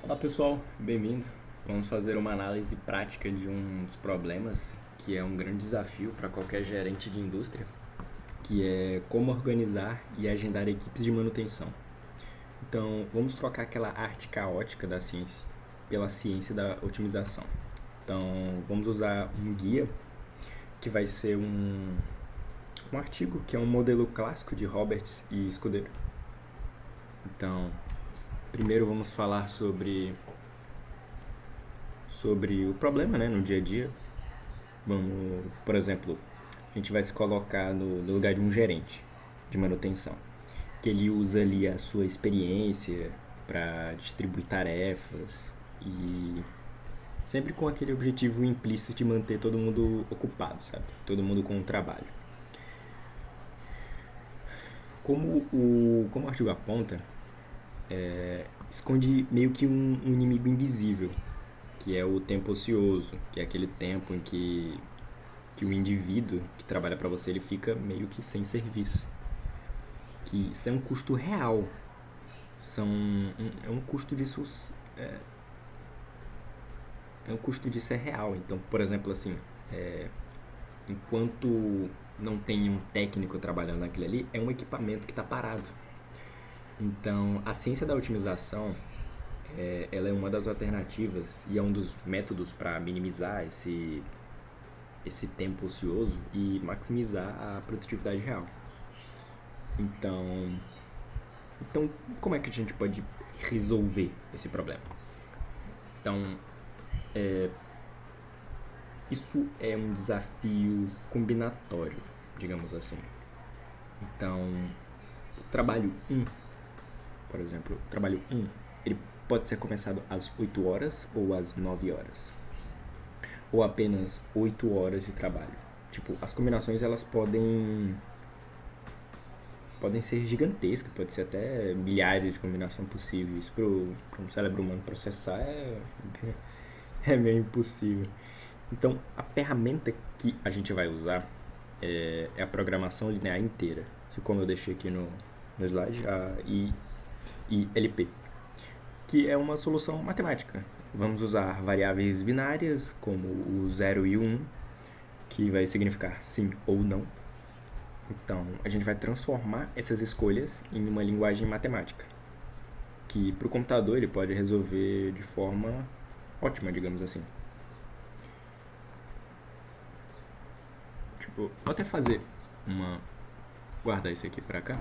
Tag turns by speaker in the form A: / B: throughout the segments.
A: Olá pessoal, bem-vindo. Vamos fazer uma análise prática de um dos problemas que é um grande desafio para qualquer gerente de indústria, que é como organizar e agendar equipes de manutenção. Então, vamos trocar aquela arte caótica da ciência pela ciência da otimização. Então, vamos usar um guia que vai ser um artigo que é um modelo clássico de Roberts e Scudeiro. Então, primeiro vamos falar sobre o problema, né, no dia a dia. Vamos, por exemplo, a gente vai se colocar no lugar de um gerente de manutenção, que ele usa ali a sua experiência para distribuir tarefas e sempre com aquele objetivo implícito de manter todo mundo ocupado, sabe? Todo mundo com o trabalho. Como o artigo aponta, esconde meio que um inimigo invisível, que é o tempo ocioso, que é aquele tempo em que o indivíduo que trabalha para você ele fica meio que sem serviço. Que isso é um custo real. É um custo disso. É um custo disso é real. Então, por exemplo, assim, enquanto não tem um técnico trabalhando naquilo ali, é um equipamento que está parado. Então, a ciência da otimização ela é uma das alternativas e é um dos métodos para minimizar esse tempo ocioso e maximizar a produtividade real. Então, então, como é que a gente pode resolver esse problema? Então, isso é um desafio combinatório, digamos assim. Então, o trabalho um, por exemplo, o trabalho um, ele pode ser começado às 8 horas ou às 9 horas. Ou apenas 8 horas de trabalho. Tipo, as combinações elas podem ser gigantescas, pode ser até milhares de combinações possíveis. Para um cérebro humano processar é meio impossível. Então, a ferramenta que a gente vai usar é a programação linear inteira, como eu deixei aqui no slide, a ILP, que é uma solução matemática. Vamos usar variáveis binárias, como o 0 e o 1, que vai significar sim ou não. Então, a gente vai transformar essas escolhas em uma linguagem matemática, que para o computador ele pode resolver de forma ótima, digamos assim. Tipo, vou até fazer uma... guardar isso aqui pra cá.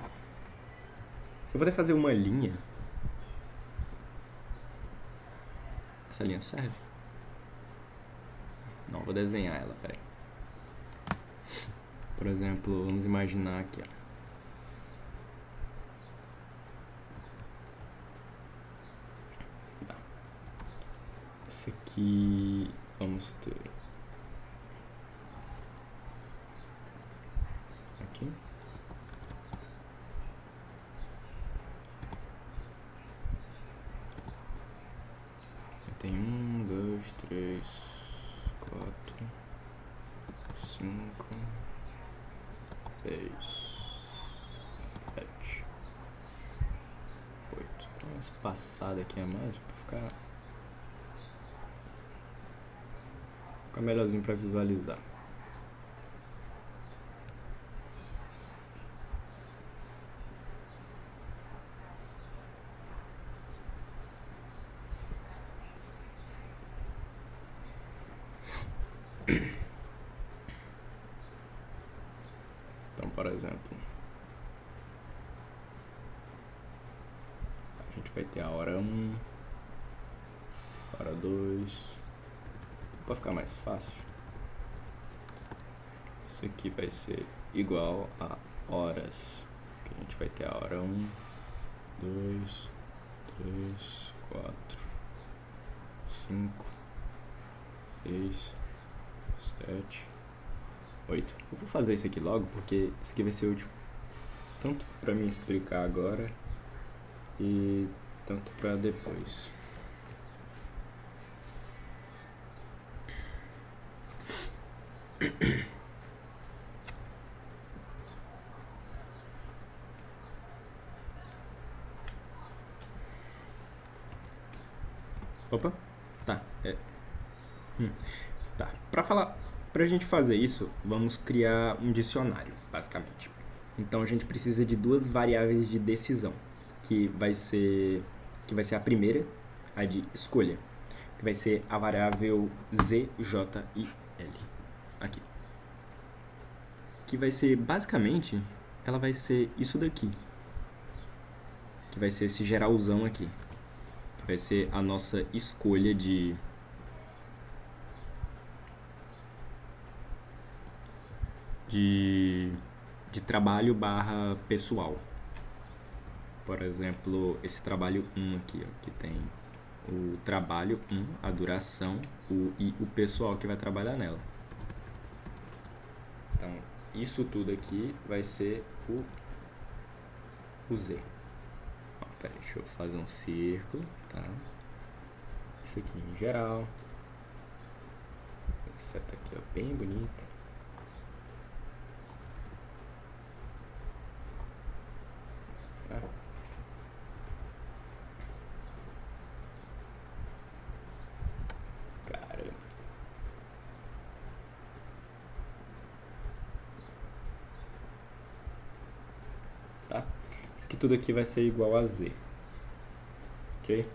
A: Eu vou até fazer uma linha. Essa linha serve? Não, vou desenhar ela, peraí. Por exemplo, vamos imaginar aqui, ó. Tá. Esse aqui vamos ter aqui. Tem 4, 5, 6, 7, 8. Dá uma espaçada aqui a mais pra ficar melhorzinho pra visualizar. Então, por exemplo, a gente vai ter a hora 1, hora 2. Para ficar mais fácil, isso aqui vai ser igual a horas, que a gente vai ter a hora 1, 2, 3, 4, 5, 6, 7, 8. Eu vou fazer isso aqui logo porque isso aqui vai ser útil tanto para me explicar agora e tanto para depois. Opa, tá. Tá. Pra gente fazer isso, vamos criar um dicionário, basicamente. Então a gente precisa de duas variáveis de decisão, que vai ser a primeira, a de escolha, que vai ser a variável z, j e l. Aqui. Que vai ser, basicamente, ela vai ser isso daqui. Que vai ser esse geralzão aqui. Que vai ser a nossa escolha de trabalho barra pessoal. Por exemplo, esse trabalho 1 aqui, ó, que tem o trabalho 1, a duração, e o pessoal que vai trabalhar nela. Então, isso tudo aqui vai ser o Z. Ó, peraí, deixa eu fazer um círculo, tá? Isso aqui em geral. Essa seta aqui, ó, bem bonita. Tá? Caramba. Tá? Isso aqui tudo aqui vai ser igual a Z. Ok?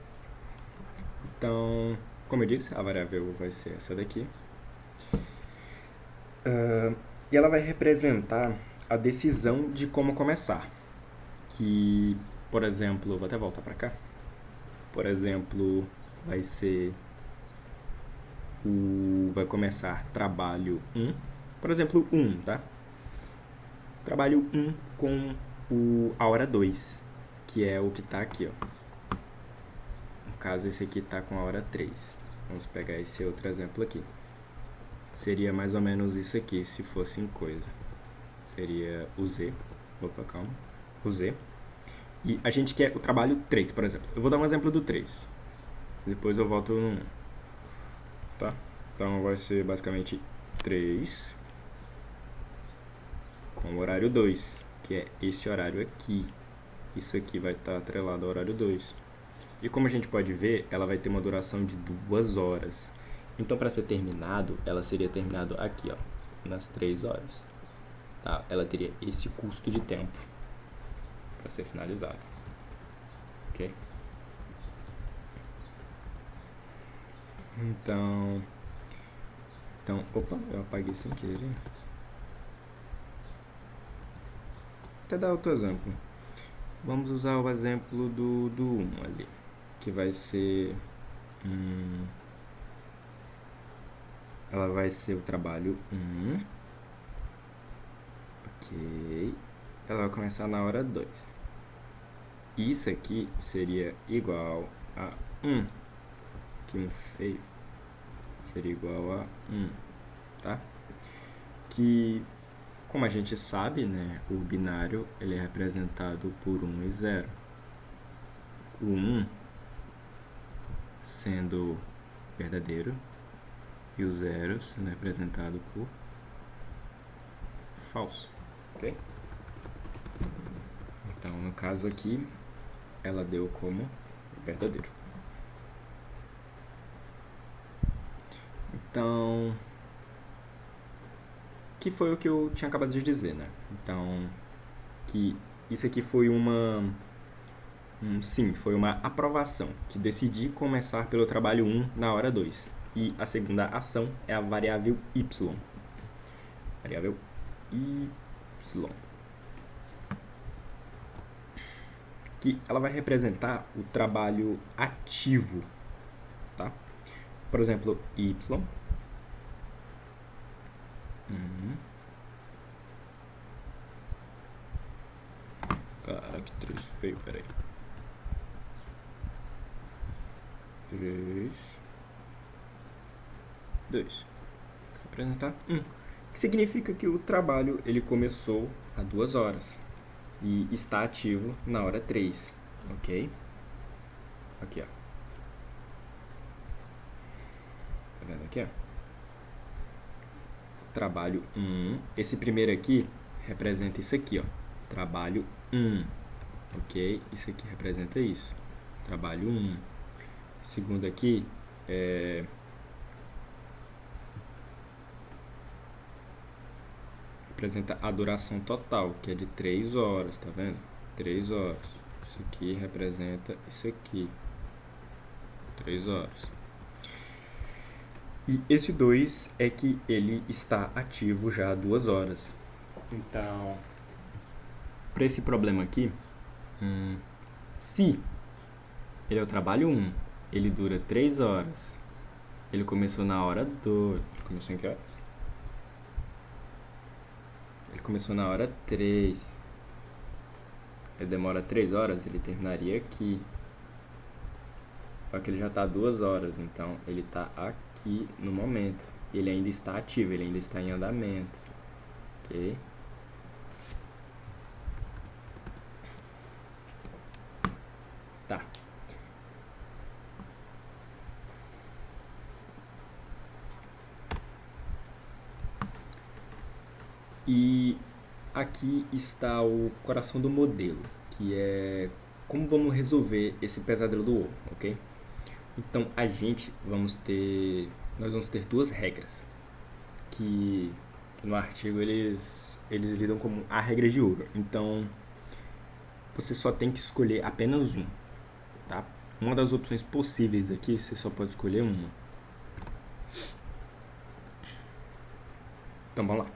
A: Então, como eu disse, a variável vai ser essa daqui. E ela vai representar a decisão de como começar. Que, por exemplo, vou até voltar para cá. Por exemplo, vai ser vai começar trabalho 1. Por exemplo, 1, tá? Trabalho 1 com a hora 2, que é o que tá aqui, ó. No caso, esse aqui tá com a hora 3. Vamos pegar esse outro exemplo aqui. Seria mais ou menos isso aqui, se fosse em coisa. Seria o Z. Opa, calma. O Z. E a gente quer o trabalho 3, por exemplo. Eu vou dar um exemplo do 3. Depois eu volto no 1. Tá? Então vai ser basicamente 3 com o horário 2, que é esse horário aqui. Isso aqui vai estar atrelado ao horário 2. E como a gente pode ver, ela vai ter uma duração de 2 horas. Então, para ser terminado, ela seria terminado aqui, ó, nas 3 horas. Tá? Ela teria esse custo de tempo para ser finalizado. Ok? Então, opa, eu apaguei sem querer. Até dar outro exemplo. Vamos usar o exemplo do 1 ali, que vai ser ela vai ser o trabalho 1. Ok. Ela vai começar na hora 2. Isso aqui seria igual a 1. Aqui um feio. Seria igual a 1. Tá? Que, como a gente sabe, né, o binário ele é representado por 1 e 0. O 1 sendo verdadeiro e o 0 sendo representado por falso. Ok? Então, no caso aqui, ela deu como verdadeiro. Então, que foi o que eu tinha acabado de dizer, né? Então, que isso aqui foi sim, foi uma aprovação, que decidi começar pelo trabalho 1 na hora 2. E a segunda ação é a variável y. Variável y. Que ela vai representar o trabalho ativo, tá? Por exemplo, y. Cara, que 3 feio, peraí. 3, 2. Representar 1. Que significa que o trabalho ele começou há 2 horas e está ativo na hora 3, ok? Aqui, ó. Tá vendo aqui, ó? Trabalho 1. Esse primeiro aqui representa isso aqui, ó. Trabalho 1, ok? Isso aqui representa isso. Trabalho 1. Segundo aqui, representa a duração total, que é de 3 horas, tá vendo? 3 horas. Isso aqui representa isso aqui. 3 horas. E esse 2 é que ele está ativo já há 2 horas. Então, para esse problema aqui, se ele é o trabalho 1, ele dura 3 horas, ele começou na hora 2, começou em que horas? Ele começou na hora 3, ele demora 3 horas, ele terminaria aqui. Só que ele já está 2 horas, então ele está aqui no momento. Ele ainda está ativo, ele ainda está em andamento. Ok? Tá. E aqui está o coração do modelo, que é como vamos resolver esse pesadelo do ovo, ok? Então nós vamos ter duas regras que no artigo eles lidam como a regra de ouro. Então você só tem que escolher apenas um, tá? Uma das opções possíveis daqui você só pode escolher uma. Então vamos lá.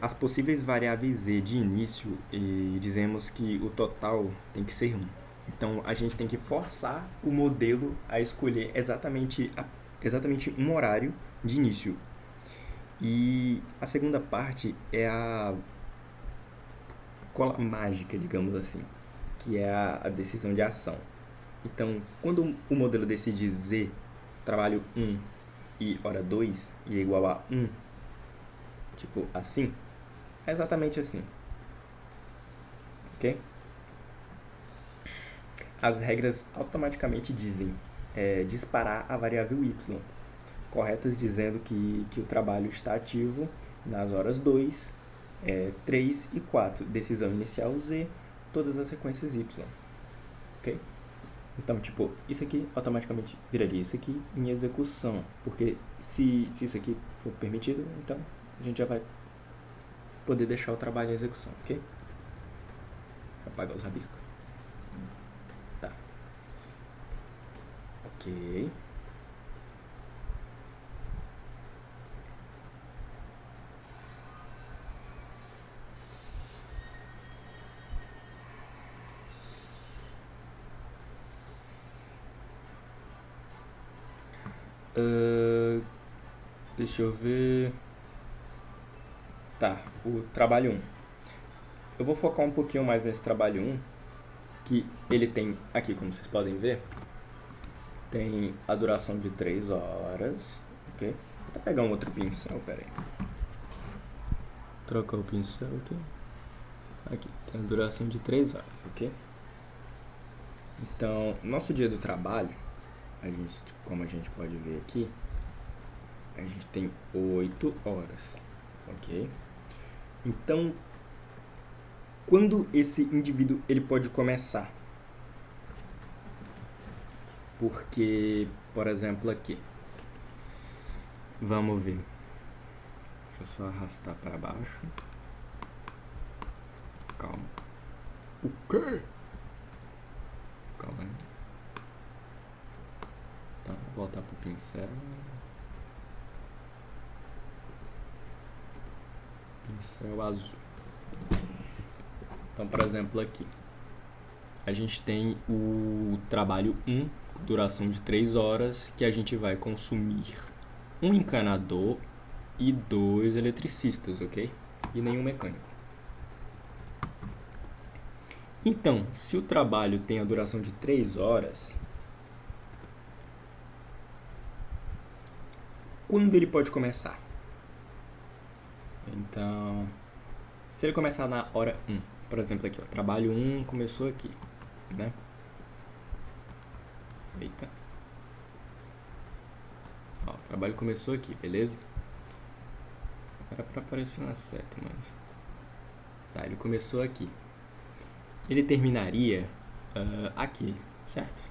A: As possíveis variáveis z de início, e dizemos que o total tem que ser 1. Então a gente tem que forçar o modelo a escolher exatamente um horário de início. E a segunda parte é a cola mágica, digamos assim, que é a decisão de ação. Então, quando o modelo decide z, trabalho 1 e hora 2, e é igual a 1, tipo assim, é exatamente assim. Ok? As regras automaticamente dizem disparar a variável y, corretas dizendo que o trabalho está ativo nas horas 2, 3 e 4, decisão inicial z, todas as sequências y. Ok? Então, tipo, isso aqui automaticamente viraria isso aqui em execução, porque se isso aqui for permitido, então a gente já vai poder deixar o trabalho em execução, ok? Vou apagar os rabiscos. Tá. Ok. Deixa eu ver. Tá, o trabalho 1. Eu vou focar um pouquinho mais nesse trabalho 1, que ele tem aqui, como vocês podem ver, tem a duração de 3 horas, ok? Vou até pegar um outro pincel, pera aí. Trocar o pincel aqui. Aqui, tem a duração de 3 horas, ok? Então, nosso dia do trabalho, como a gente pode ver aqui, a gente tem 8 horas, ok? Então, quando esse indivíduo ele pode começar? Porque, por exemplo, aqui, vamos ver. Deixa eu só arrastar para baixo. Calma. O quê? Calma aí. Tá, vou voltar pro pincel. Pincel azul. Então, por exemplo, aqui a gente tem o trabalho 1, duração de 3 horas, que a gente vai consumir um encanador e 2 eletricistas, ok? E nenhum mecânico. Então, se o trabalho tem a duração de 3 horas, quando ele pode começar? Então, se ele começar na hora 1, por exemplo aqui, ó, trabalho 1 começou aqui, né? Eita. Ó, o trabalho começou aqui, beleza? Era pra aparecer uma seta, mas... Tá, ele começou aqui. Ele terminaria aqui, certo?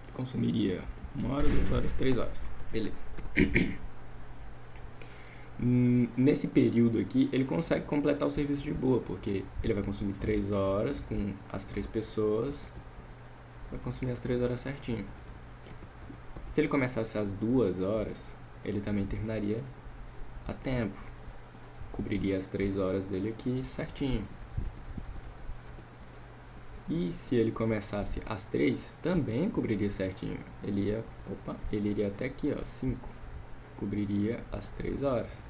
A: Ele consumiria 1 hora, 2 horas, 3 horas. Beleza. Nesse período aqui, ele consegue completar o serviço de boa, porque ele vai consumir 3 horas com as 3 pessoas, vai consumir as 3 horas certinho. Se ele começasse às 2 horas, ele também terminaria a tempo, cobriria as 3 horas dele aqui certinho. E se ele começasse às 3, também cobriria certinho. Ele iria até aqui, ó, 5. Cobriria as 3 horas.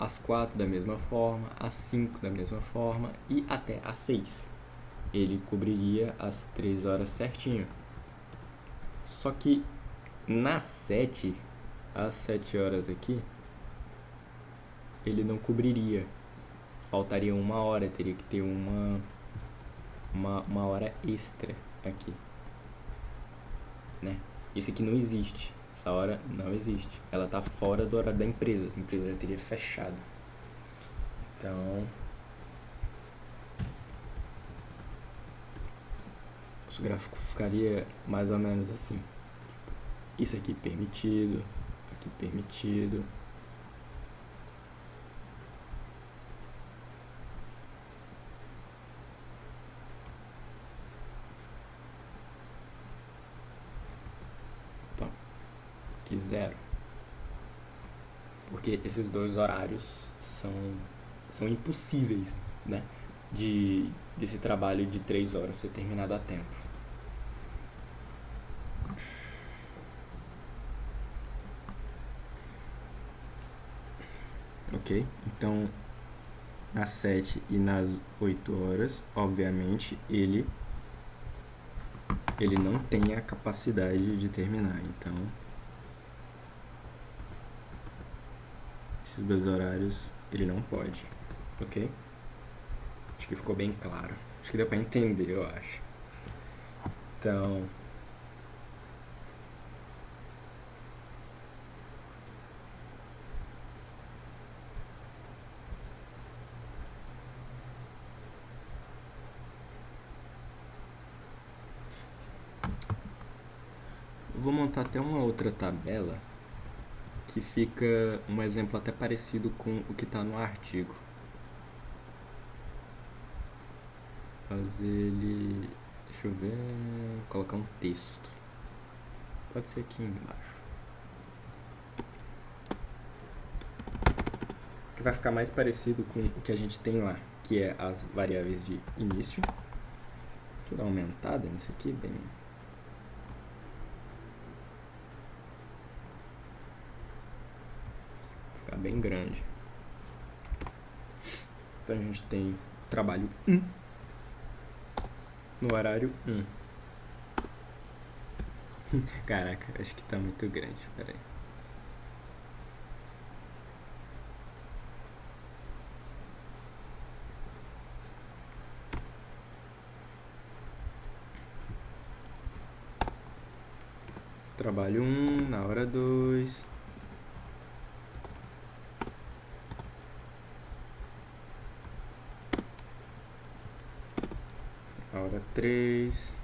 A: Às 4 da mesma forma, às 5 da mesma forma e até às 6. Ele cobriria as 3 horas certinho. Só que nas 7, às 7 horas aqui, ele não cobriria. Faltaria 1 hora, teria que ter uma hora extra aqui, né? Isso aqui não existe, essa hora não existe, ela tá fora do horário da empresa, a empresa já teria fechado. Então, o gráfico ficaria mais ou menos assim. Isso aqui permitido, aqui permitido. Aqui 0. Porque esses dois horários são impossíveis, né? Desse trabalho de 3 horas ser terminado a tempo. Ok? Então, nas 7 e nas 8 horas, obviamente, ele não tem a capacidade de terminar. Então, esses dois horários ele não pode. Ok? Acho que ficou bem claro. Acho que deu pra entender, eu acho. Então, vou montar até uma outra tabela que fica um exemplo até parecido com o que está no artigo. Fazer ele... Deixa eu ver... Colocar um texto. Pode ser aqui embaixo. Que vai ficar mais parecido com o que a gente tem lá, que é as variáveis de início. Deixa eu dar uma aumentada nisso aqui, bem... Ficar bem grande. Então a gente tem trabalho 1 no horário 1. Caraca, acho que tá muito grande, peraí. Trabalho 1 na hora 2. Na hora 3.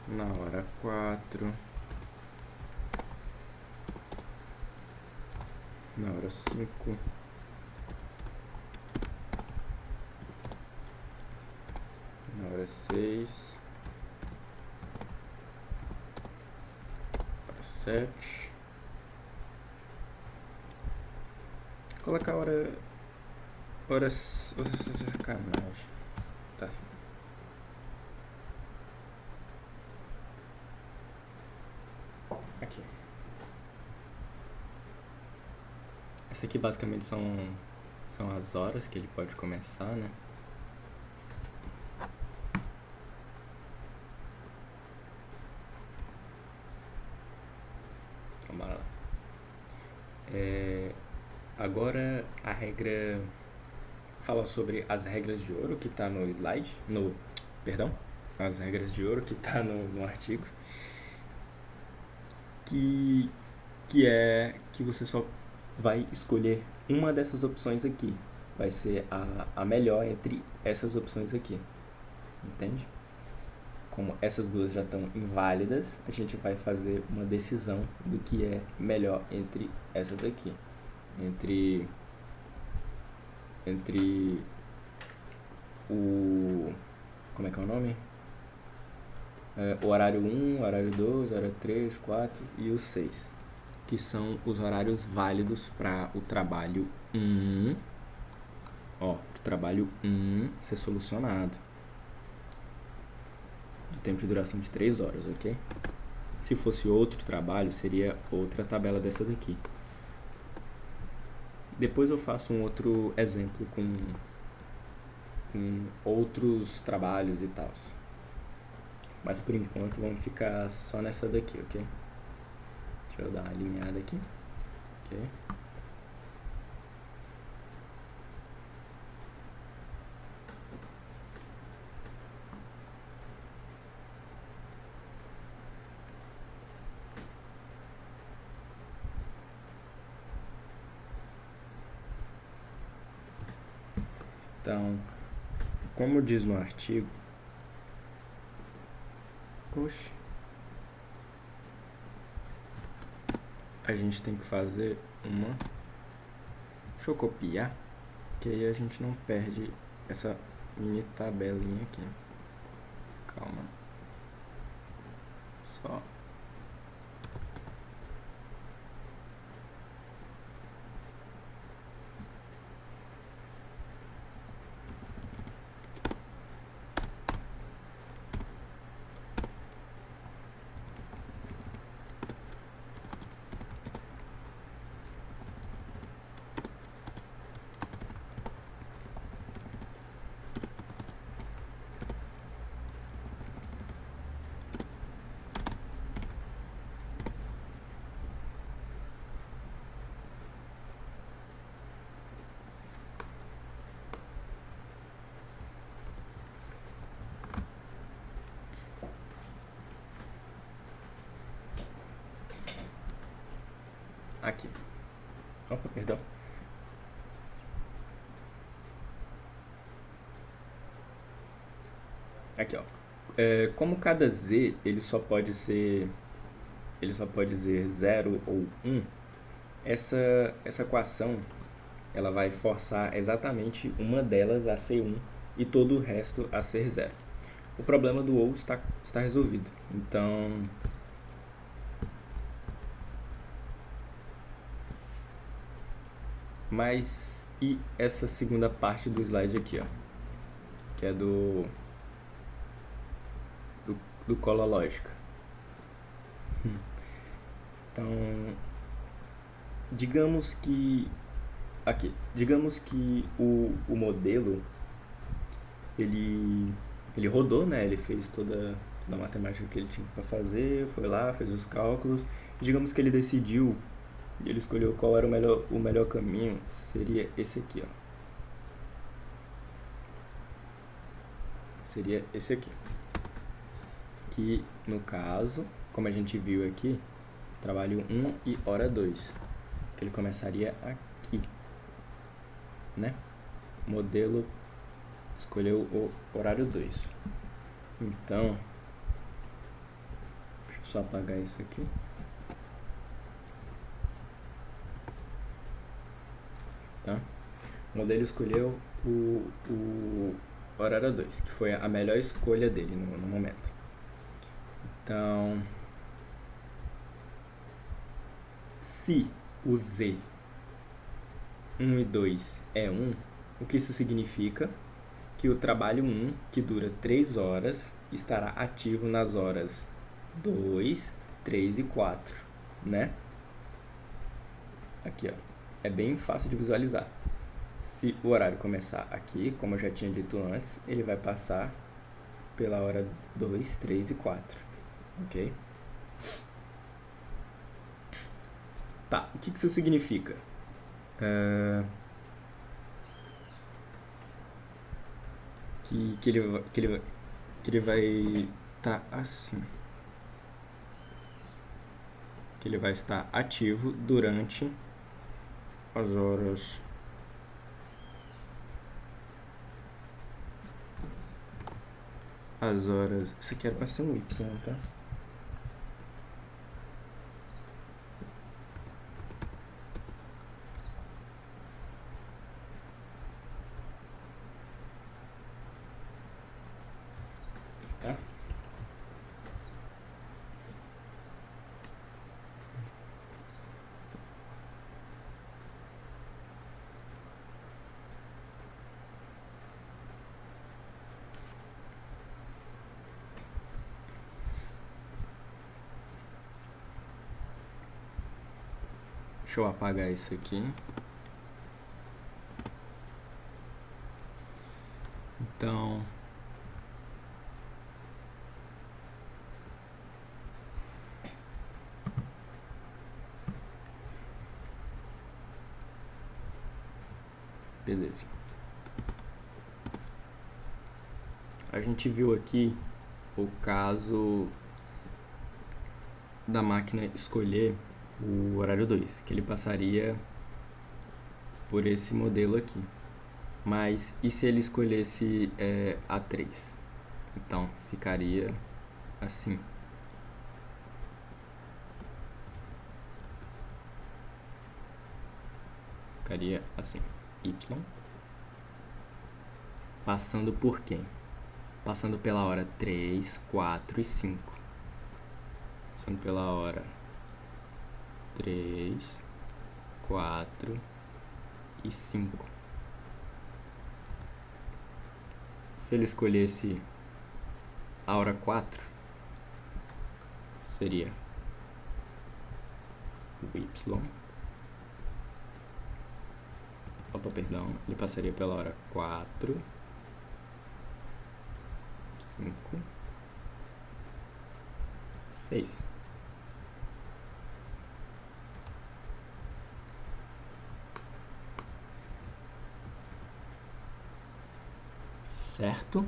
A: Na hora 4. Na hora 5. Na hora 6. Na hora 7. Colocar a hora... Horas... Sacanagem. Tá. Aqui. Essa aqui basicamente são as horas que ele pode começar, né? Vamos lá. Agora a regra... Fala sobre as regras de ouro que tá no slide. Perdão. As regras de ouro que tá no artigo. Que é que você só vai escolher uma dessas opções aqui. vai ser a melhor entre essas opções aqui, entende? Como essas duas já estão inválidas, a gente vai fazer uma decisão do que é melhor entre essas aqui. Entre o... como é que é o nome? O horário 1, horário 2, horário 3, 4 e o 6. Que são os horários válidos para o trabalho 1. Ó, o trabalho 1 ser solucionado. De tempo de duração de 3 horas, ok? Se fosse outro trabalho, seria outra tabela dessa daqui. Depois eu faço um outro exemplo com outros trabalhos e tal. Mas por enquanto vamos ficar só nessa daqui, ok? Deixa eu dar uma alinhada aqui. Ok. Então, como diz no artigo... Oxe. A gente tem que fazer uma... Deixa eu copiar, que aí a gente não perde essa mini tabelinha aqui. Calma. Só... Aqui. Opa, perdão. Aqui, ó. Como cada z ele só pode ser 0 ou 1, essa equação ela vai forçar exatamente uma delas a ser 1 e todo o resto a ser 0. O problema do ou está resolvido. Então, mas e essa segunda parte do slide aqui, ó, que é do cola lógica. Então, digamos que o modelo ele rodou, né? Ele fez toda a matemática que ele tinha para fazer, foi lá, fez os cálculos. Digamos que ele decidiu, ele escolheu qual era o melhor caminho, seria esse aqui, ó. Seria esse aqui. Que, no caso, como a gente viu aqui, trabalho 1 e hora 2. Que ele começaria aqui, né? Modelo escolheu o horário 2. Então, deixa eu só apagar isso aqui. Tá? O modelo escolheu o horário 2, que foi a melhor escolha dele no momento. Então, se o Z 1 e 2 é 1, o que isso significa? Que o trabalho 1, que dura 3 horas, estará ativo nas horas 2, 3 e 4, né? Aqui, ó. É bem fácil de visualizar. Se o horário começar aqui, como eu já tinha dito antes, ele vai passar pela hora 2, 3 e 4, ok? Tá, o que isso significa? Que ele vai estar assim. Que ele vai estar ativo durante as horas as horas... Isso aqui era pra ser um Y, tá? Tá? Deixa eu apagar isso aqui. Então... Beleza. A gente viu aqui o caso da máquina escolher o horário 2, que ele passaria por esse modelo aqui. Mas e se ele escolhesse A3? Então ficaria assim. Ficaria assim. Y. Passando por quem? Passando pela hora 3, 4 e 5. Passando pela hora 3, 4 e 5. Se ele escolhesse a hora 4, seria o Y. Opa, perdão. Ele passaria pela hora 4, 5, 6. Certo?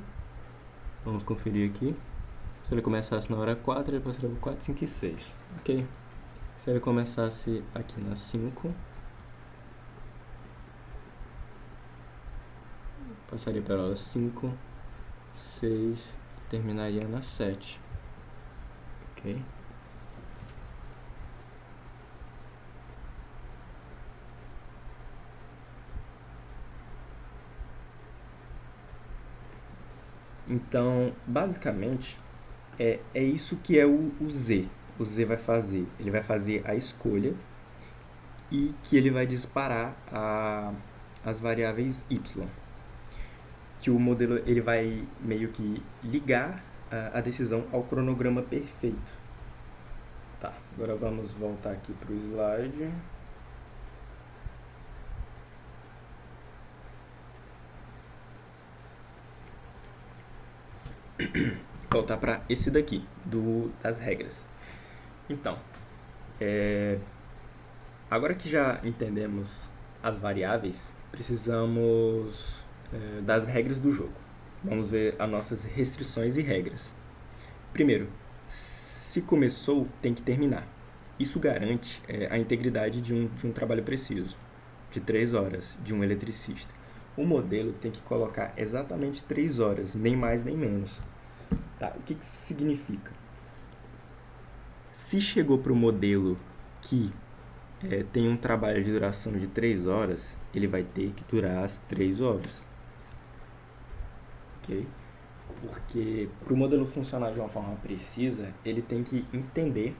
A: Vamos conferir aqui. Se ele começasse na hora 4, ele passaria por 4, 5 e 6. Ok. Se ele começasse aqui na 5, passaria pela hora 5, 6 e terminaria na 7. Ok? Então, basicamente, é isso que é o Z. O Z vai fazer. Ele vai fazer a escolha e que ele vai disparar as variáveis Y. Que o modelo ele vai meio que ligar a decisão ao cronograma perfeito. Tá, agora vamos voltar aqui para o slide. Voltar para esse daqui, das regras. Então, agora que já entendemos as variáveis, precisamos das regras do jogo. Vamos ver as nossas restrições e regras. Primeiro, se começou, tem que terminar. Isso garante a integridade de um trabalho preciso, de 3 horas, de um eletricista. O modelo tem que colocar exatamente 3 horas, nem mais nem menos. Tá, o que isso significa? Se chegou para o modelo que tem um trabalho de duração de 3 horas, ele vai ter que durar as 3 horas. Ok? Porque para o modelo funcionar de uma forma precisa, ele tem que entender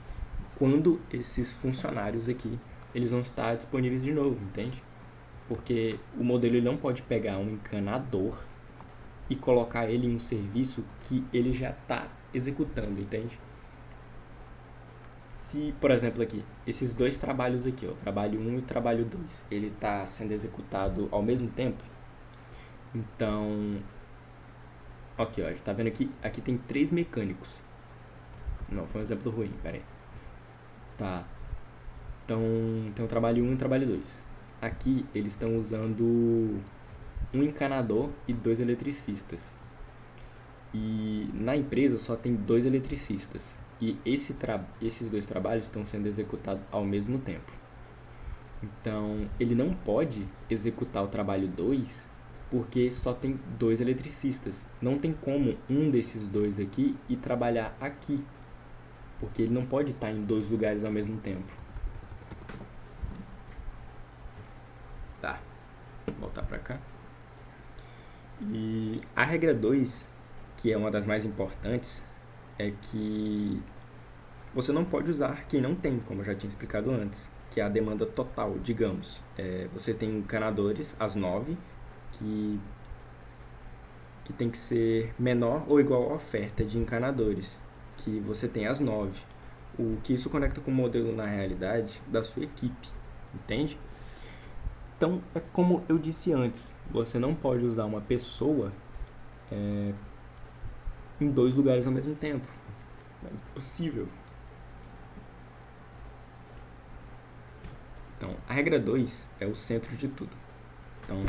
A: quando esses funcionários aqui eles vão estar disponíveis de novo, entende? Porque o modelo ele não pode pegar um encanador e colocar ele em um serviço que ele já está executando, entende? Se, por exemplo, aqui, esses dois trabalhos aqui, ó, trabalho 1 e trabalho 2, ele está sendo executado ao mesmo tempo, então, aqui, ó, a gente tá vendo aqui tem 3 mecânicos. Não, foi um exemplo ruim, peraí. Tá, então tem o trabalho 1 e o trabalho 2. Aqui eles estão usando um encanador e 2 eletricistas. E na empresa só tem 2 eletricistas. E esses 2 trabalhos estão sendo executados ao mesmo tempo. Então, ele não pode executar o trabalho 2 porque só tem 2 eletricistas. Não tem como um desses 2 aqui ir trabalhar aqui, porque ele não pode estar em 2 lugares ao mesmo tempo. Tá, vou voltar pra cá. E a regra 2, que é uma das mais importantes, é que você não pode usar quem não tem, como eu já tinha explicado antes, que é a demanda total, digamos. Você tem encanadores, as 9, que tem que ser menor ou igual à oferta de encanadores, que você tem as 9. O que isso conecta com o modelo na realidade da sua equipe, entende? Então, é como eu disse antes, você não pode usar uma pessoa em 2 lugares ao mesmo tempo. É impossível. Então, a regra 2 é o centro de tudo. Então,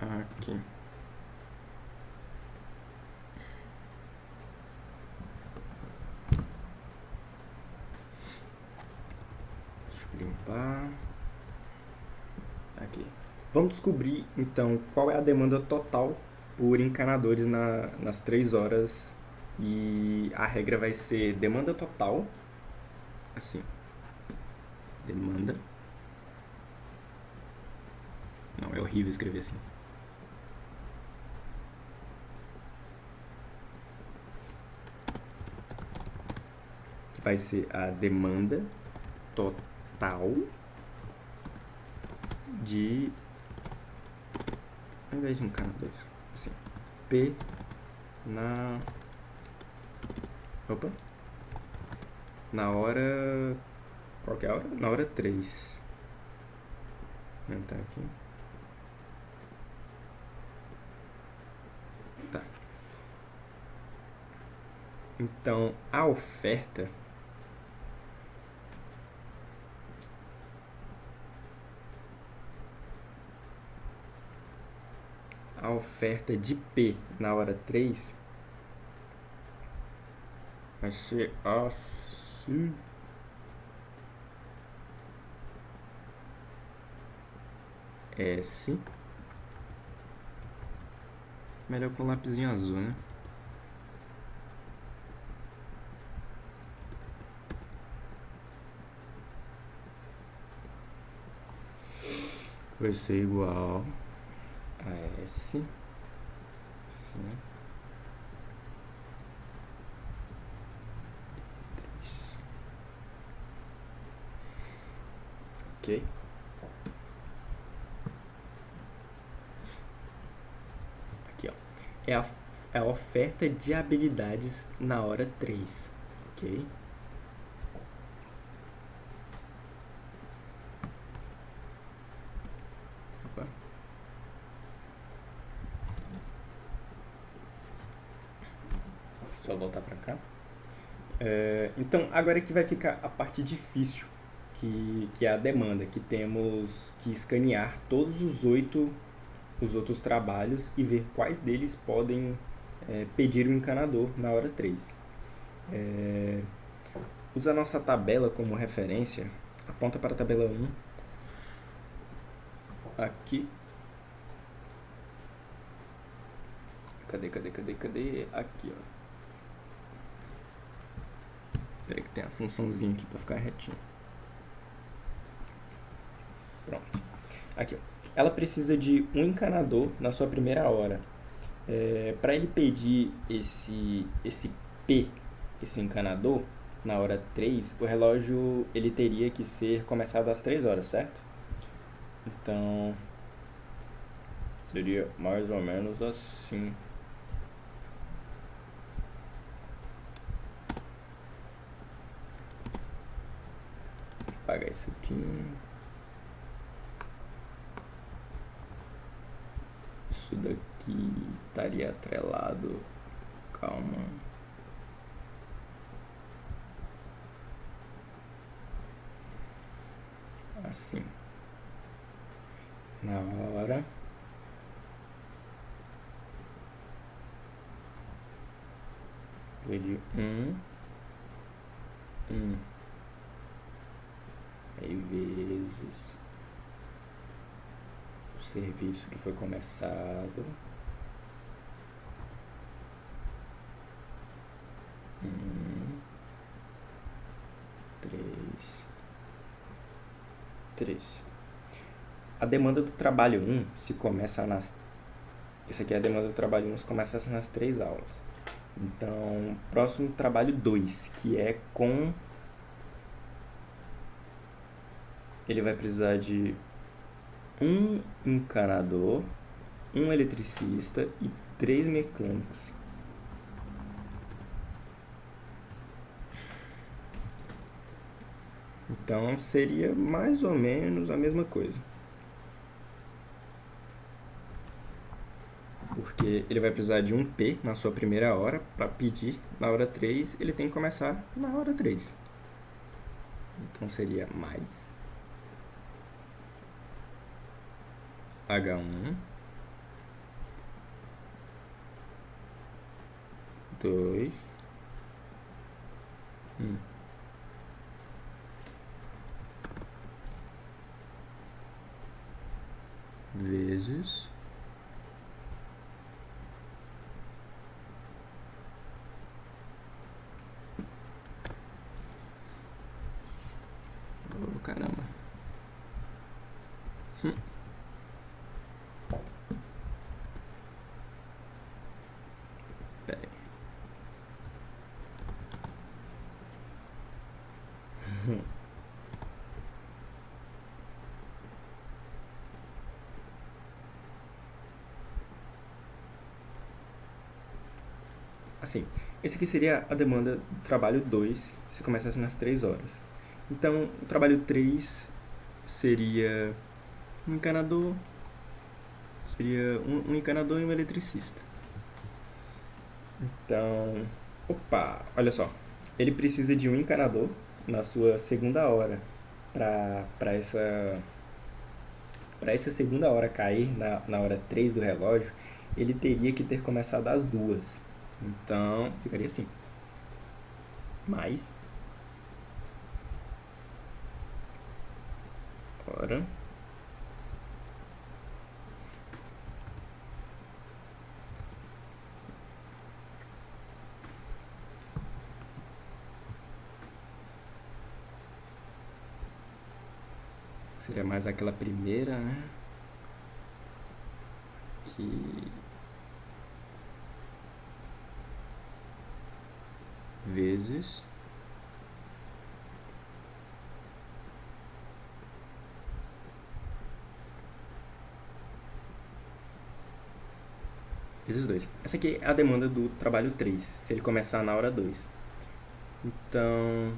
A: aqui. Deixa eu limpar. Aqui. Vamos descobrir, então, qual é a demanda total por encanadores nas 3 horas. E a regra vai ser demanda total, assim, demanda. Não, é horrível escrever assim. Vai ser a demanda total de, ao invés de encanadores, assim, P na hora, qual que é a hora? Na hora 3. Não tá aqui. Tá. Então, a oferta de P na hora 3 vai ser assim. S. Melhor com lapisinho azul, né? Vai ser igual a S. Sim. 3. Ok. Aqui, ó. É a oferta de habilidades na hora 3. Ok? Opa. Só voltar pra cá. Então, agora é que vai ficar a parte difícil, que é a demanda, que temos que escanear todos os outros trabalhos e ver quais deles podem pedir o encanador na hora 3. Usa a nossa tabela como referência, aponta para a tabela 1, aqui. Cadê? Aqui, ó. Espera que tem a funçãozinha aqui para ficar retinho. Pronto. Aqui, ó. Ela precisa de um encanador na sua primeira hora. Para ele pedir esse P, esse encanador, na hora 3, o relógio ele teria que ser começado às 3 horas, certo? Então, seria mais ou menos assim. Vou apagar isso aqui. Isso daqui estaria atrelado. Calma. assim. Na hora. De 1. Aí vezes o serviço que foi começado. 3. A demanda do trabalho 1 se começa nas... Isso aqui é a demanda do trabalho 1 se começa nas 3 aulas. Então, próximo trabalho 2, que é com... Ele vai precisar de um encanador, um eletricista e 3 mecânicos. Então, seria mais ou menos a mesma coisa. Porque ele vai precisar de um P na sua primeira hora para pedir na hora 3, ele tem que começar na hora 3. Então seria mais H1 2 vezes caramba. Pera aí. Assim, esse aqui seria a demanda do trabalho 2, se começasse nas 3 horas. Então, o trabalho 3 seria um encanador, um encanador e um eletricista. Então, olha só. Ele precisa de um encanador na sua segunda hora para essa segunda hora cair na hora 3 do relógio, ele teria que ter começado às 2. Então, ficaria assim. Mais hora seria mais aquela primeira, né? Que vezes vezes 2. Essa aqui é a demanda do trabalho 3, se ele começar na hora 2. Então,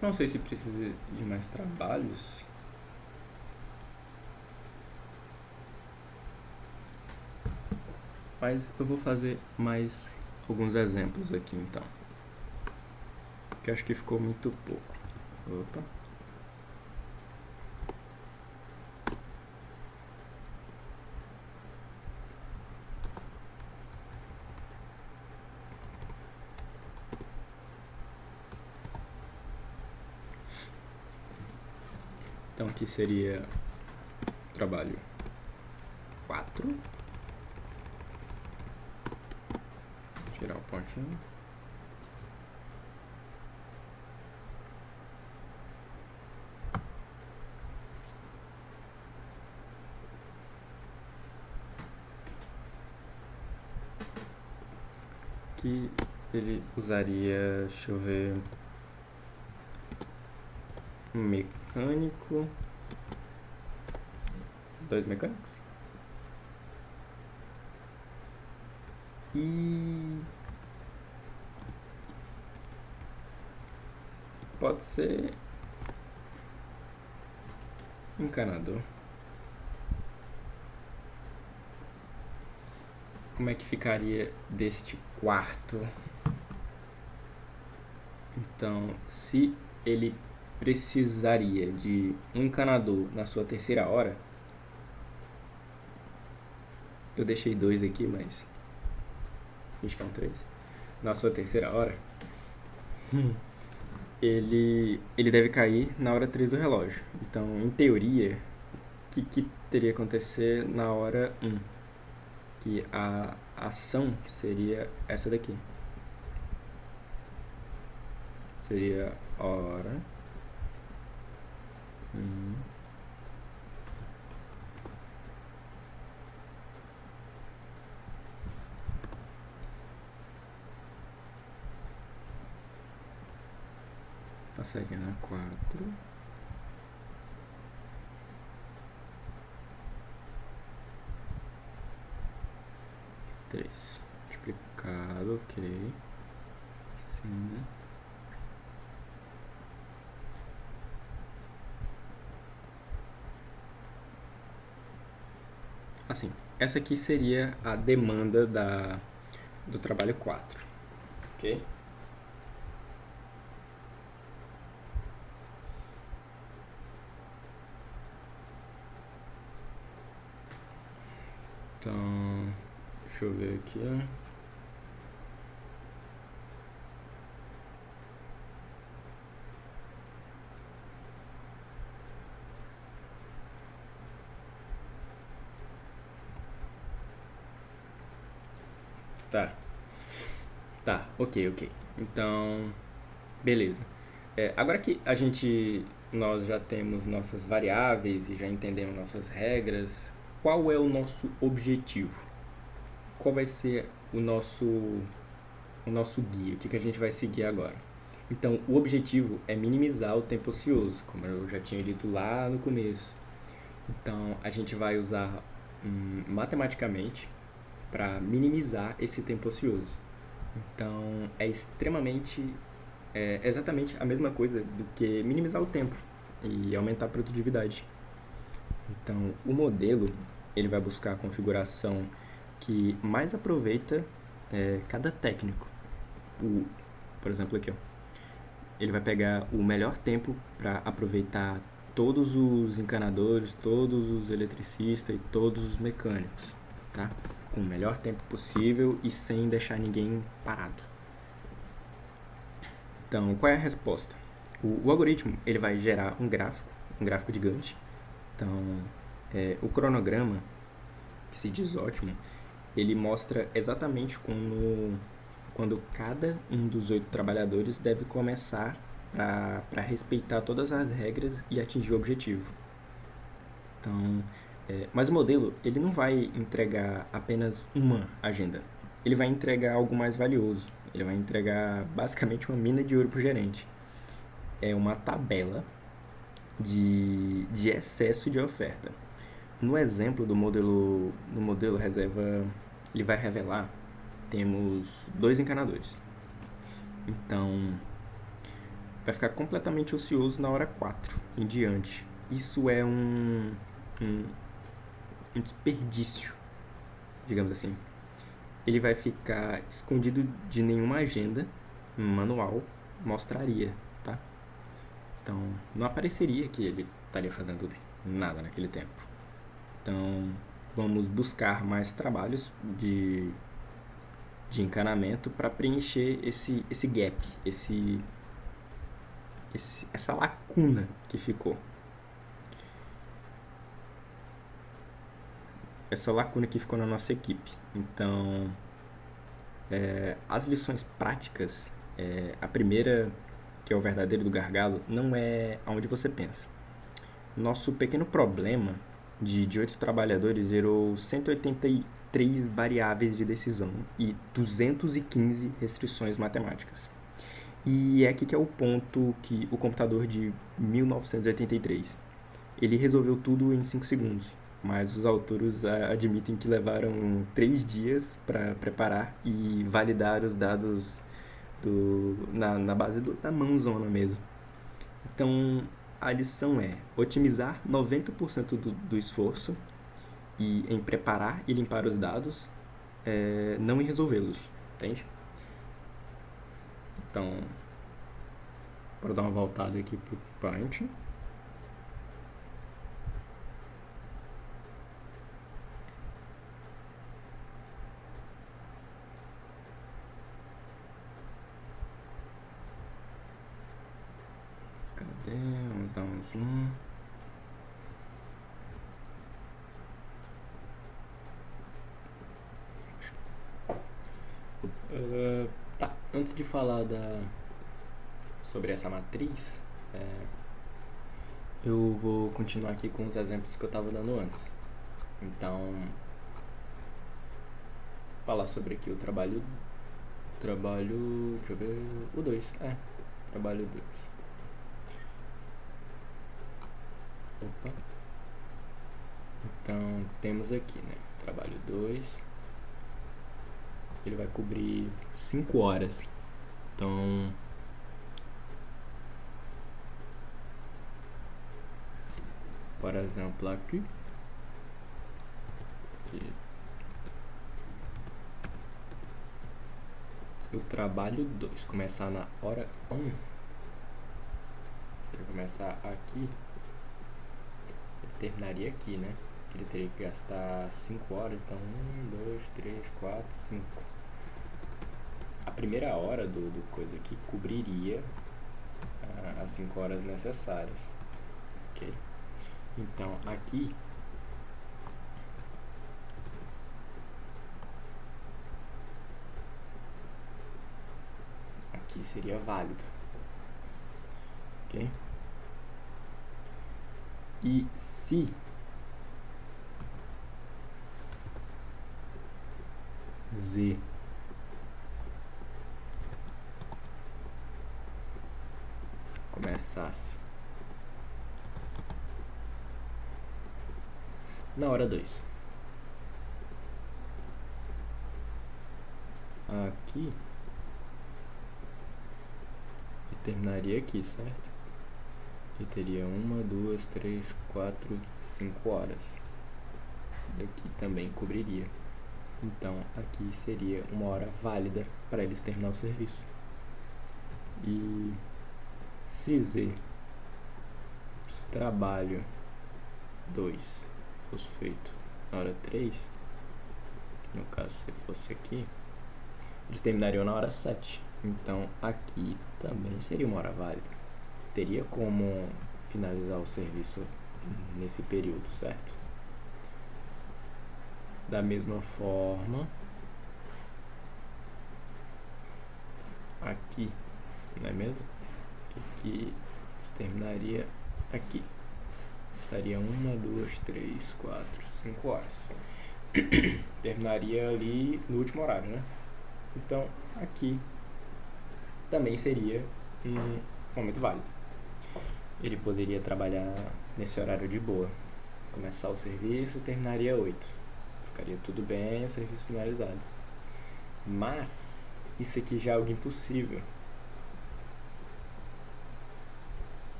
A: não sei se precisa de mais trabalhos. Mas eu vou fazer mais alguns exemplos aqui então. Porque acho que ficou muito pouco. Opa. Então aqui seria trabalho 4. Tirar o pontinho. Aqui ele usaria, deixa eu ver, um mecânico, 2 mecânicos e pode ser encanador. como é que ficaria deste quarto? Então, se ele precisaria de um encanador na sua terceira hora, eu deixei 2 aqui, mas a gente quer um 3. Na sua terceira hora, ele deve cair na hora 3 do relógio. Então, em teoria, o que teria que acontecer na hora 1? Que a ação seria essa daqui. Seria hora 1. Passaria na 4. Três. Multiplicado, ok. Sim. Assim, essa aqui seria a demanda do trabalho 4. Ok? Então, deixa eu ver aqui. Tá. Tá, ok. Então, beleza. Agora que nós já temos nossas variáveis e já entendemos nossas regras, qual é o nosso objetivo? Qual vai ser o nosso guia? O que a gente vai seguir agora? Então, o objetivo é minimizar o tempo ocioso, como eu já tinha dito lá no começo. Então, a gente vai usar matematicamente para minimizar esse tempo ocioso. Então, é exatamente a mesma coisa do que minimizar o tempo e aumentar a produtividade. Então, o modelo ele vai buscar a configuração que mais aproveita cada técnico. Por exemplo, aqui, ó, ele vai pegar o melhor tempo para aproveitar todos os encanadores, todos os eletricistas e todos os mecânicos, tá? Com o melhor tempo possível e sem deixar ninguém parado. Então, qual é a resposta? O algoritmo ele vai gerar um gráfico de Gantt. Então, o cronograma, que se diz ótimo, ele mostra exatamente quando cada um dos 8 trabalhadores deve começar para respeitar todas as regras e atingir o objetivo. Então, mas o modelo ele não vai entregar apenas uma agenda. Ele vai entregar algo mais valioso. Ele vai entregar basicamente uma mina de ouro para o gerente. É uma tabela de excesso de oferta. No exemplo do modelo, no modelo reserva, ele vai revelar, temos 2 encanadores. Então, vai ficar completamente ocioso na hora 4 em diante. Isso é um desperdício, digamos assim. Ele vai ficar escondido de nenhuma agenda manual mostraria, tá? Então, não apareceria que ele estaria fazendo nada naquele tempo. Então, vamos buscar mais trabalhos de encanamento para preencher esse gap, essa lacuna que ficou. Essa lacuna que ficou na nossa equipe. Então, as lições práticas, a primeira, que é o verdadeiro do gargalo, não é aonde você pensa. Nosso pequeno problema de 8 trabalhadores gerou 183 variáveis de decisão e 215 restrições matemáticas. E é aqui que é o ponto que o computador de 1983, ele resolveu tudo em 5 segundos. Mas os autores admitem que levaram 3 dias para preparar e validar os dados na base da mãozona mesmo. Então, a lição é otimizar 90% do esforço em preparar e limpar os dados não em resolvê-los, entende? Então, para dar uma voltada aqui pro punch. Cadê? Vamos dar um zoom. Tá, antes de falar sobre essa matriz, eu vou continuar aqui com os exemplos que eu estava dando antes. Então, falar sobre aqui o trabalho, deixa eu ver, o 2, trabalho 2. Opa. Então, temos aqui, né, trabalho 2, ele vai cobrir 5 horas. Então, por exemplo, aqui, se o trabalho 2 começar na hora 1, se ele começar aqui, ele terminaria aqui, né? Ele teria que gastar 5 horas, então 1, 2, 3, 4, 5. A primeira hora do coisa aqui cobriria as 5 horas necessárias, ok? Então aqui seria válido, ok? E se Z começasse na hora 2, aqui e terminaria aqui, certo? Aqui teria 1, 2, 3, 4, 5 horas. Daqui também cobriria. Então aqui seria uma hora válida para eles terminar o serviço. E se Z, se o trabalho 2 fosse feito na hora 3, no caso se fosse aqui, eles terminariam na hora 7. Então aqui também seria uma hora válida. Teria como finalizar o serviço nesse período, certo? Da mesma forma, aqui, não é mesmo? Aqui terminaria aqui. Estaria 1, 2, 3, 4, 5 horas. Terminaria ali no último horário, né? Então, aqui também seria um momento válido. Ele poderia trabalhar nesse horário de boa. Começar o serviço, terminaria 8. Ficaria tudo bem, o serviço finalizado. Mas isso aqui já é algo impossível.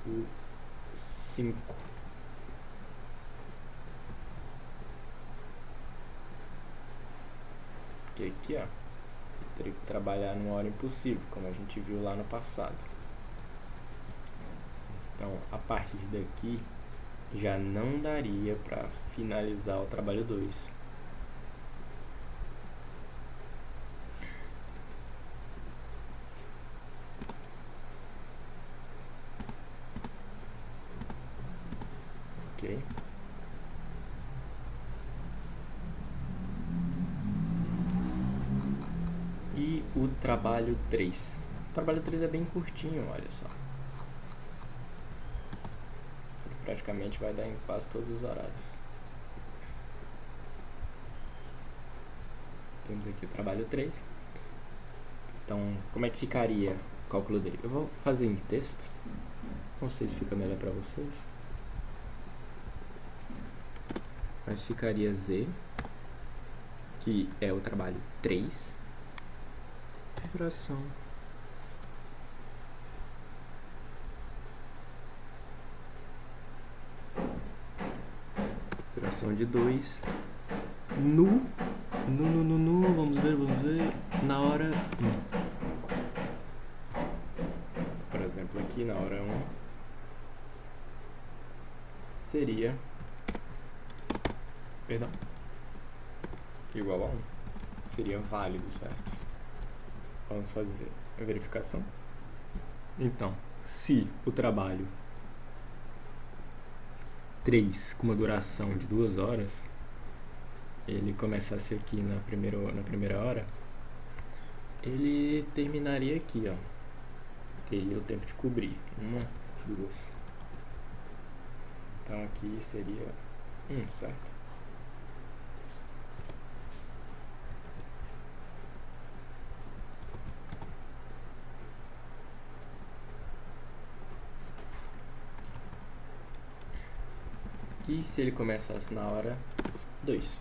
A: O 5. Porque aqui, ó, teria que trabalhar numa hora impossível, como a gente viu lá no passado. Então, a partir daqui já não daria para finalizar o trabalho 2. Ok? E o trabalho 3. O trabalho 3 é bem curtinho, olha só. Ele praticamente vai dar em quase todos os horários. Temos aqui o trabalho 3. Então, como é que ficaria o cálculo dele? Eu vou fazer em texto. Não sei se fica melhor para vocês. Mas ficaria Z, que é o trabalho 3, fração de 2 no Vamos ver. Na hora 1. Por exemplo, aqui na hora 1 seria, perdão, igual a 1. Seria válido, certo? Vamos fazer a verificação. Então, se o trabalho 3 com uma duração de 2 horas, ele começasse aqui na primeira hora, ele terminaria aqui, ó. Teria o tempo de cobrir. 1, 2. Então aqui seria 1, certo? E se ele começasse na hora 2?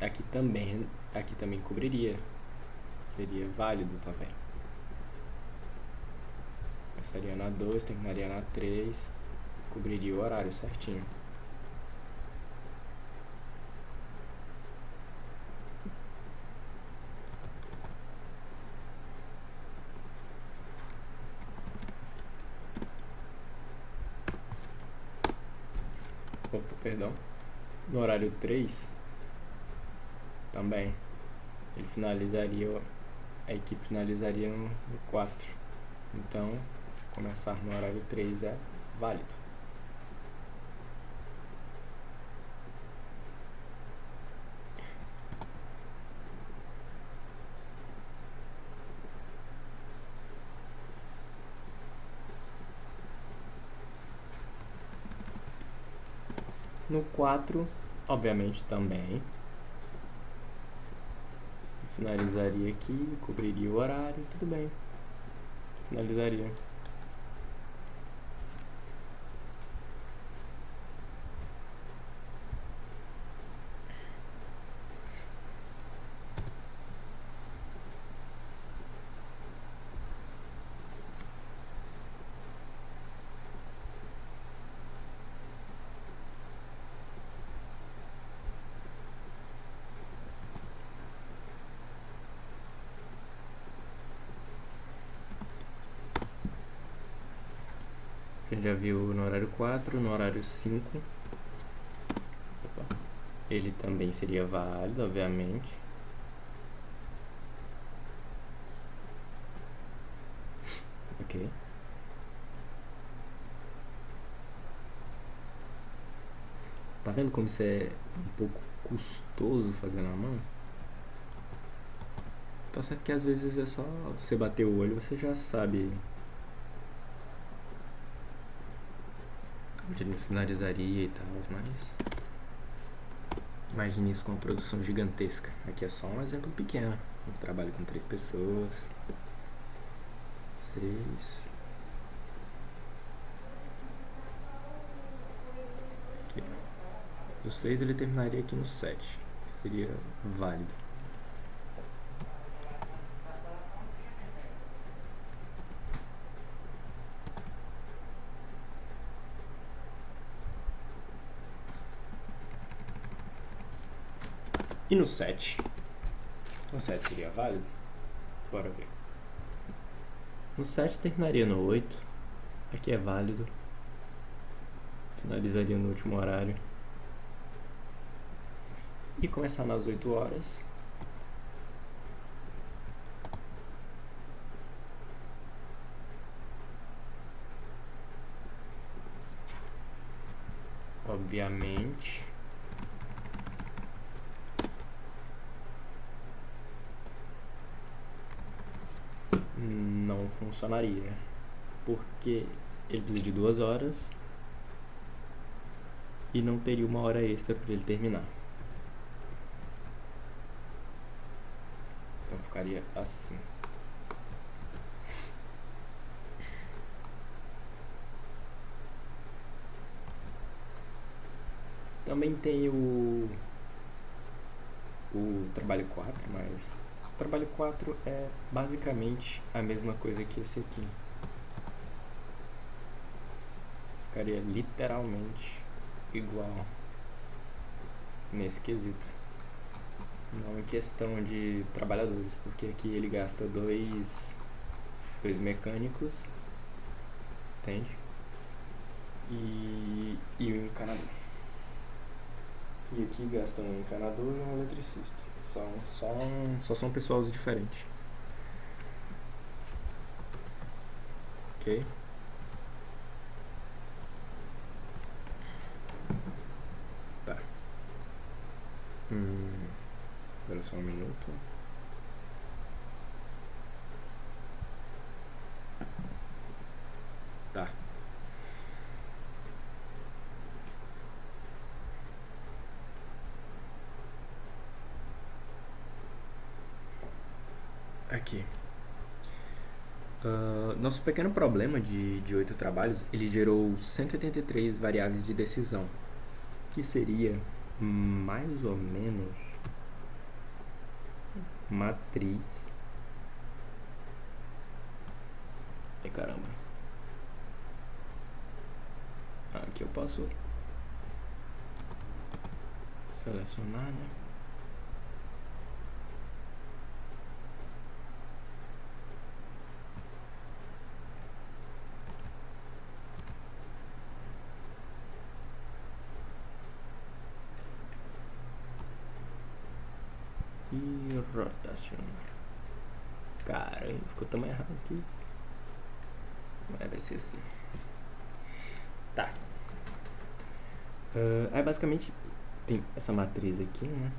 A: Aqui também cobriria. Seria válido também. Começaria na 2, terminaria na 3, cobriria o horário certinho. Opa, perdão. No horário 3, também, ele finalizaria, a equipe finalizaria no 4. Então, começar no horário 3 é válido. No 4, obviamente também. Finalizaria aqui, cobriria o horário, tudo bem. Finalizaria. A gente já viu no horário 4, no horário 5. Opa. Ele também seria válido, obviamente. Ok. Tá vendo como isso é um pouco custoso fazer na mão? Tá certo que às vezes é só você bater o olho, você já sabe onde ele finalizaria e tal, mas imagine isso com uma produção gigantesca. Aqui é só um exemplo pequeno. Eu trabalho com 3 pessoas. 6. Aqui. O 6 ele terminaria aqui no 7. Seria válido. E no 7? O 7 seria válido? Bora ver. No 7 terminaria no 8. Aqui é válido. Finalizaria no último horário. E começar nas 8 horas. Obviamente. Não funcionaria. Porque ele precisa de 2 horas. E não teria uma hora extra para ele terminar. Então ficaria assim. Também tem o trabalho 4, mas o trabalho 4 é basicamente a mesma coisa que esse aqui. Ficaria literalmente igual. nesse quesito. Não em questão de trabalhadores, porque aqui ele gasta dois mecânicos, entende? E um encanador. E aqui gasta um encanador e um eletricista. Só são pessoas diferentes. Ok? Tá. Espera só um minuto. Tá. Aqui. Nosso pequeno problema de 8 trabalhos, ele gerou 183 variáveis de decisão, que seria mais ou menos matriz. Ai, caramba. Aqui eu posso selecionar, né? E rotacionar. Caramba, ficou tão errado aqui. Mas vai ser assim. Tá. Aí basicamente tem essa matriz aqui, né?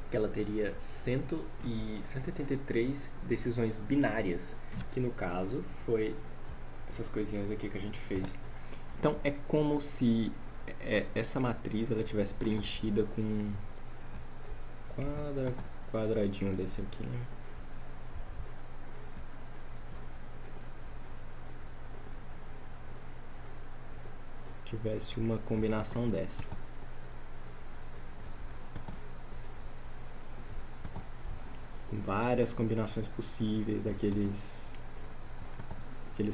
A: Que ela teria 183 decisões binárias, que no caso foi essas coisinhas aqui que a gente fez. Então é como se essa matriz ela tivesse preenchida com um quadradinho desse aqui, né? Tivesse uma combinação dessa. Várias combinações possíveis daqueles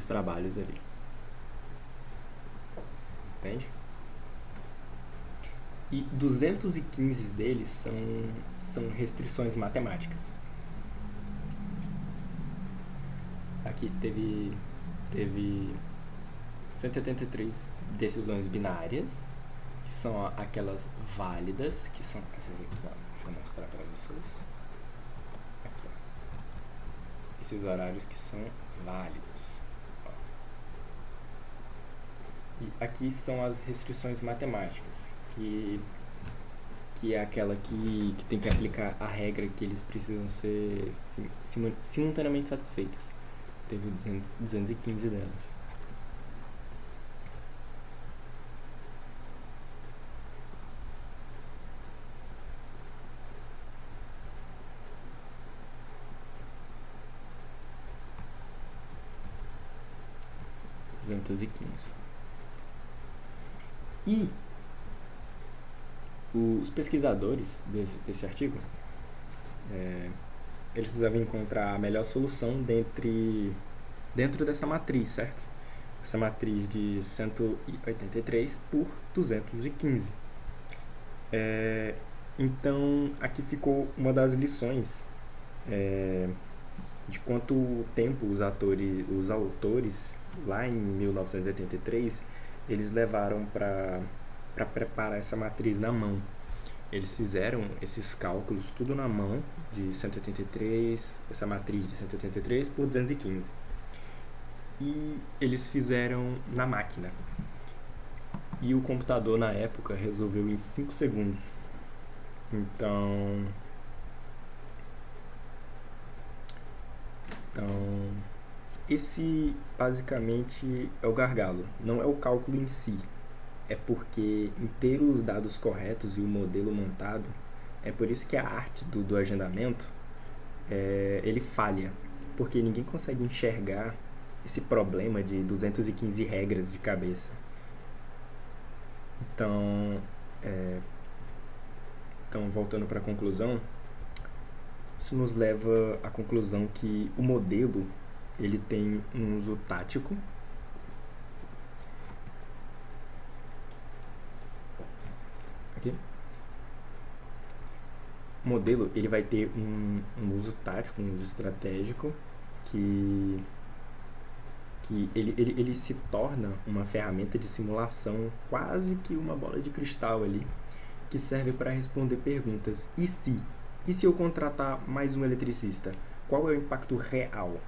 A: trabalhos ali. Entende? E 215 deles são restrições matemáticas. Aqui teve 183 decisões binárias, que são aquelas válidas, que são essas aqui, ó. Deixa eu mostrar para vocês. Aqui, ó. Esses horários que são válidos. Ó. E aqui são as restrições matemáticas, que é aquela que tem que aplicar a regra que eles precisam ser simultaneamente satisfeitas. Teve 215 delas. E os pesquisadores desse artigo, eles precisavam encontrar a melhor solução dentro dessa matriz, certo? Essa matriz de 183 por 215. Então, aqui ficou uma das lições de quanto tempo os autores, lá em 1983, eles levaram para preparar essa matriz na mão. Eles fizeram esses cálculos tudo na mão, de 183, essa matriz de 183 por 215. E eles fizeram na máquina. E o computador, na época, resolveu em 5 segundos. Então, Então, esse basicamente é o gargalo, não é o cálculo em si. É porque em ter os dados corretos e o modelo montado, é por isso que a arte do agendamento, ele falha. Porque ninguém consegue enxergar esse problema de 215 regras de cabeça. Então, voltando para a conclusão, isso nos leva à conclusão que o modelo ele tem um uso tático. Aqui. O modelo ele vai ter um uso tático, um uso estratégico, que ele se torna uma ferramenta de simulação, quase que uma bola de cristal ali, que serve para responder perguntas. E se? E se eu contratar mais um eletricista? Qual é o impacto real?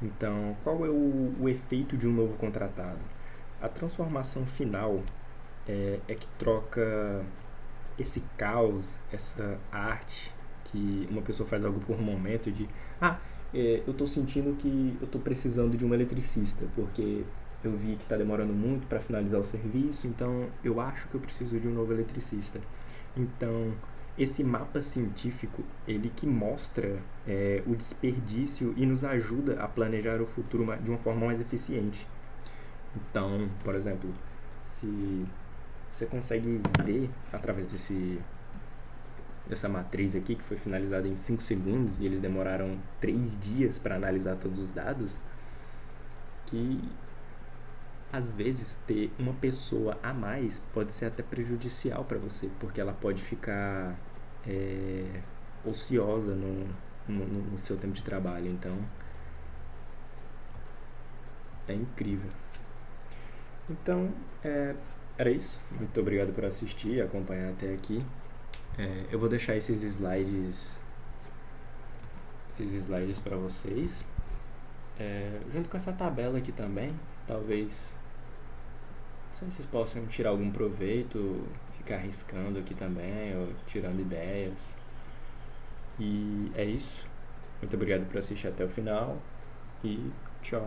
A: Então, qual é o efeito de um novo contratado? A transformação final é que troca esse caos, essa arte, que uma pessoa faz algo por um momento de eu estou sentindo que eu estou precisando de um eletricista, porque eu vi que está demorando muito para finalizar o serviço, então eu acho que eu preciso de um novo eletricista. Então, esse mapa científico, ele que mostra o desperdício e nos ajuda a planejar o futuro de uma forma mais eficiente. Então, por exemplo, se você consegue ver através dessa matriz aqui, que foi finalizada em 5 segundos e eles demoraram 3 dias para analisar todos os dados, que às vezes ter uma pessoa a mais pode ser até prejudicial para você, porque ela pode ficar ociosa no seu tempo de trabalho. Então é incrível. Então era isso. Muito obrigado por assistir e acompanhar até aqui. Eu vou deixar esses slides para vocês, junto com essa tabela aqui também. Talvez vocês possam tirar algum proveito, ficar arriscando aqui também, ou tirando ideias. E é isso. Muito obrigado por assistir até o final e tchau.